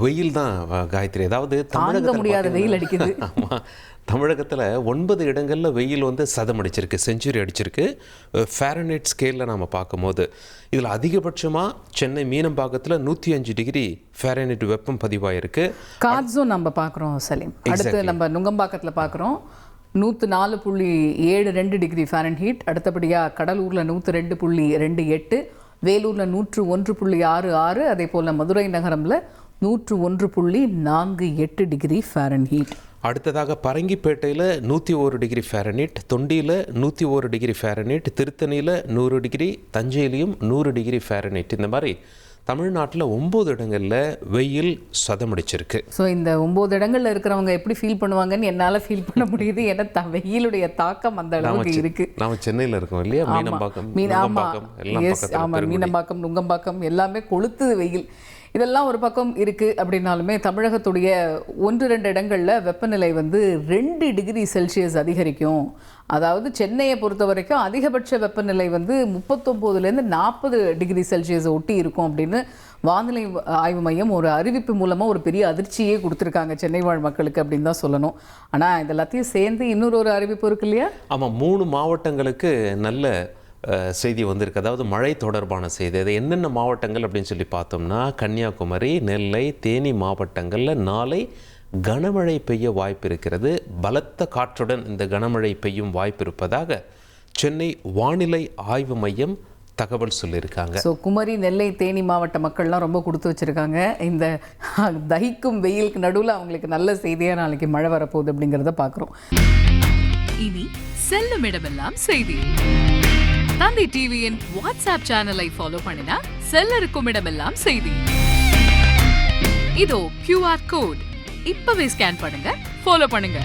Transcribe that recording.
வெயில் தான் காயத்ரி. அதாவது தாங்க முடியாத வெயில் அடிக்குது. ஆமாம், தமிழகத்தில் 9 இடங்களில் வெயில் வந்து சதம் அடிச்சிருக்கு, செஞ்சுரி அடிச்சிருக்கு. ஃபாரன்ஹீட் ஸ்கேலில் நாம் பார்க்கும்போது இதில் அதிகபட்சமாக சென்னை மீனம்பாக்கத்தில் 105 டிகிரி ஃபாரன்ஹீட் வெப்பம் பதிவாயிருக்கு. காட்ஸும் நம்ம பார்க்குறோம் சலீம். அடுத்து நம்ம நுங்கம்பாக்கத்தில் பார்க்குறோம் 104.72 டிகிரி ஃபாரன்ஹீட். அடுத்தபடியாக கடலூரில் 102.28, வேலூரில் 101.66, அதே போல் மதுரை நகரமில் 101.48 டிகிரி ஃபாரன்ஹீட். அடுத்ததாக பரங்கிப்பேட்டையில் 101 டிகிரி ஃபாரன்ஹீட், தொண்டியில் 101 டிகிரி ஃபாரன்ஹீட், திருத்தணியில் 100 டிகிரி, தஞ்சையிலையும் 100 டிகிரி ஃபாரன்ஹீட். இந்த மாதிரி தமிழ்நாட்டில் 9 இடங்களில் வெயில் சதமடிச்சிருக்கு. ஸோ இந்த 9 இடங்களில் இருக்கிறவங்க எப்படி ஃபீல் பண்ணுவாங்கன்னு என்னால் ஃபீல் பண்ண முடியுது. ஏன்னா வெயிலுடைய தாக்கம் அந்த அளவுக்கு இருக்குது. நாம் சென்னையில் இருக்கோம் இல்லையா, மீனம்பாக்கம், மீனம்பாக்கம், நுங்கம்பாக்கம் எல்லாமே கொளுத்துது வெயில். இதெல்லாம் ஒரு பக்கம் இருக்குது அப்படின்னாலுமே தமிழகத்துடைய 1-2 இடங்களில் வெப்பநிலை வந்து 2 டிகிரி செல்சியஸ் அதிகரிக்கும். அதாவது சென்னையை பொறுத்த வரைக்கும் அதிகபட்ச வெப்பநிலை வந்து 39லேருந்து 40 டிகிரி செல்சியஸை ஒட்டி இருக்கும் அப்படின்னு வானிலை ஆய்வு மையம் ஒரு அறிவிப்பு மூலமாக ஒரு பெரிய அதிர்ச்சியே கொடுத்துருக்காங்க சென்னை வாழ் மக்களுக்கு அப்படின்னு தான் சொல்லணும். ஆனால் இது எல்லாத்தையும் சேர்ந்து இன்னொரு அறிவிப்பு இருக்கு இல்லையா? ஆமாம், 3 மாவட்டங்களுக்கு நல்ல செய்தி வந்திருக்கு. அதாவது மழை தொடர்பான செய்தி. அது என்னென்ன மாவட்டங்கள் அப்படின்னு சொல்லி பார்த்தோம்னா, கன்னியாகுமரி, நெல்லை, தேனி மாவட்டங்களில் நாளை கனமழை பெய்ய வாய்ப்பு இருக்கிறது. பலத்த காற்றுடன் இந்த கனமழை பெய்யும் வாய்ப்பு இருப்பதாக சென்னை வானிலை ஆய்வு மையம் தகவல் சொல்லியிருக்காங்க. ஸோ குமரி, நெல்லை, தேனி மாவட்ட மக்கள்லாம் ரொம்ப கொடுத்து வச்சுருக்காங்க. இந்த தகிக்கும் வெயிலுக்கு நடுவில் அவங்களுக்கு நல்ல செய்தியாக நாளைக்கு மழை வரப்போகுது அப்படிங்கிறத பார்க்குறோம். இனி செல்லும் இடமெல்லாம் செய்தி. தந்தி டிவியின் வாட்ஸ்அப் சேனலை ஃபாலோ பண்ணினா செல்ல இருக்கும் இடமெல்லாம் செய்தி. இதோ QR கோட், இப்பவே ஸ்கேன் பண்ணுங்க, ஃபாலோ பண்ணுங்க.